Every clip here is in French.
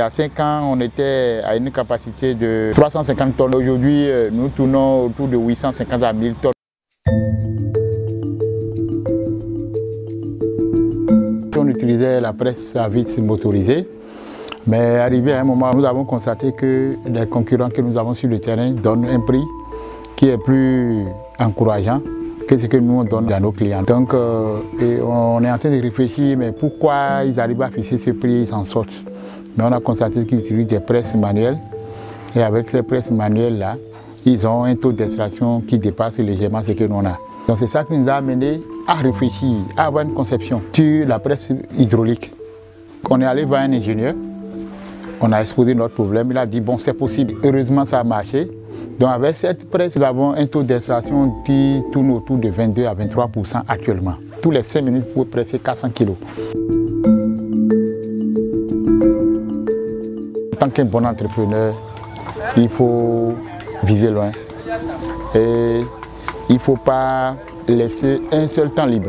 Il y a 5 ans, on était à une capacité de 350 tonnes. Aujourd'hui, nous tournons autour de 850 à 1000 tonnes. On utilisait la presse à vis motorisée, mais arrivé à un moment, nous avons constaté que les concurrents que nous avons sur le terrain donnent un prix qui est plus encourageant que ce que nous on donne à nos clients. Donc on est en train de réfléchir, mais pourquoi ils arrivent à fixer ce prix, ils s'en sortent. Mais on a constaté qu'ils utilisent des presses manuelles, et avec ces presses manuelles-là, ils ont un taux d'extraction qui dépasse légèrement ce que nous on a. Donc c'est ça qui nous a amené à réfléchir, à avoir une conception sur la presse hydraulique. On est allé voir un ingénieur, on a exposé notre problème, il a dit bon c'est possible, heureusement ça a marché. Donc avec cette presse, nous avons un taux d'extraction qui tourne autour de 22 à 23% actuellement. Tous les 5 minutes pour presser 400 kg. En tant qu'un bon entrepreneur, il faut viser loin et il ne faut pas laisser un seul temps libre.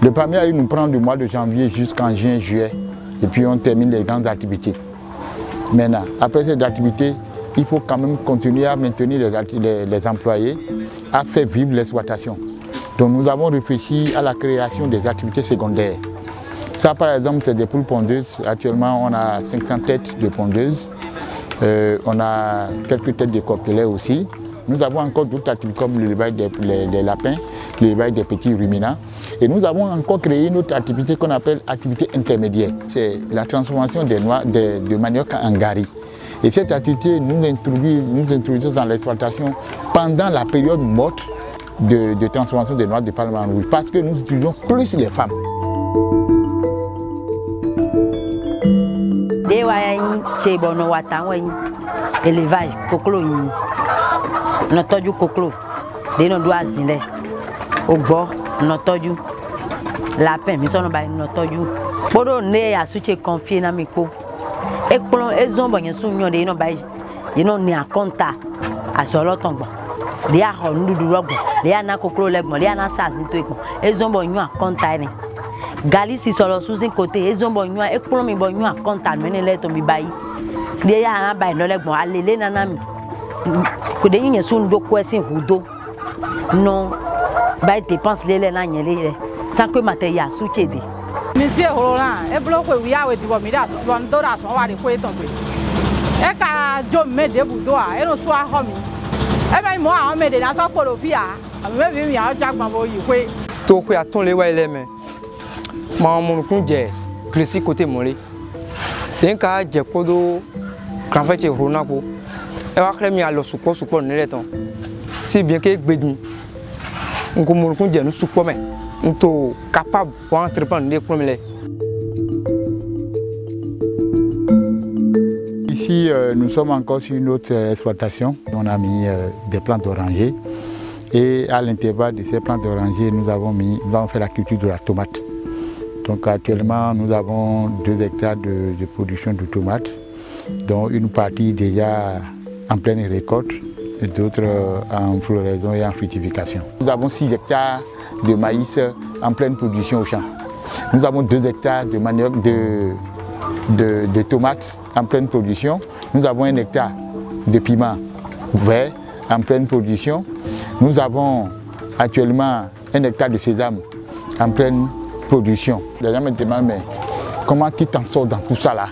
Le palmier nous prend du mois de janvier jusqu'en juin, juillet et puis on termine les grandes activités. Maintenant, après cette activité, il faut quand même continuer à maintenir les employés, à faire vivre l'exploitation. Donc nous avons réfléchi à la création des activités secondaires. Ça par exemple c'est des poules pondeuses. Actuellement on a 500 têtes de pondeuses. On a quelques têtes de coquelets aussi. Nous avons encore d'autres activités comme l'élevage des lapins, l'élevage des petits ruminants. Et nous avons encore créé une autre activité qu'on appelle activité intermédiaire. C'est la transformation des noix de manioc en gari. Et cette activité nous introduisons dans l'exploitation pendant la période morte de transformation des noix de palme en rouge, parce que nous utilisons plus les femmes. Élevage, coclo, notre du coclo, des nos doigts zélés, au bord, notre du lapin, mais ça n'a pas du. Pour nous, à soutien confié dans mes peaux. Et pour les hommes, ils sont venus de nos ni à compte à Solotombo. Les a rendu du robe, les a n'a coclo legmo, les a n'a sa zintoïque. Les hommes venus à compte à rien. Galicie sur le sous un côté, les hommes venus et pour mes venus à compte à mener les tombes baillis. Les a un bail no legmo, allez les nanami. Que des lignes sont de quoi c'est rudo. Non, bail dépense les nagnelés, sans que matériel soutien. Monsieur Roland, et bloqué, oui, avec du bomida, $1 on va les couper tomber. Et quand je mets des boudoirs, et on soit homme. Et bien moi, on met des nations pour le pire. Même il y a un jack mamboy. Tout quoi, ton les ouais les mains. Mon conjoint, Chrissy côté mollet. D'un cas, j'ai pas d'eau. Quand fait j'ai Ronaco. Et après, il y a le support n'est pas. Si bien que Bédini, on commence à nous supporter. Nous sommes capables d'entreprendre les premiers. Ici, nous sommes encore sur une autre exploitation. On a mis des plantes d'oranger. Et à l'intervalle de ces plantes d'oranger, nous avons fait la culture de la tomate. Donc actuellement, nous avons 2 hectares de production de tomates, dont une partie déjà en pleine récolte et d'autres en floraison et en fructification. Nous avons 6 hectares de maïs en pleine production au champ. Nous avons 2 hectares de manioc, de tomates en pleine production. Nous avons 1 hectare de piments verts en pleine production. Nous avons actuellement 1 hectare de sésame en pleine production. Les gens me demandent mais comment tu t'en sors dans tout ça là?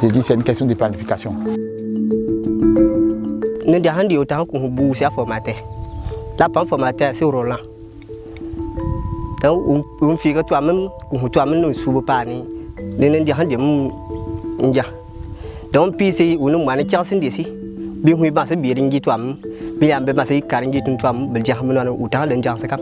Je dis c'est une question de planification. Nous avons dit autant qu'on bouge à formater. La pan formater c'est Roland. Donc on fait que toi-même nous souvent pas ni. Nous avons dit donc puis c'est on nous manage à s'en décider. Bien oui bah c'est bien ringi toi-même. Bien ben bah c'est caringi toi-même. Belgique nous avons autant d'enjeux ça.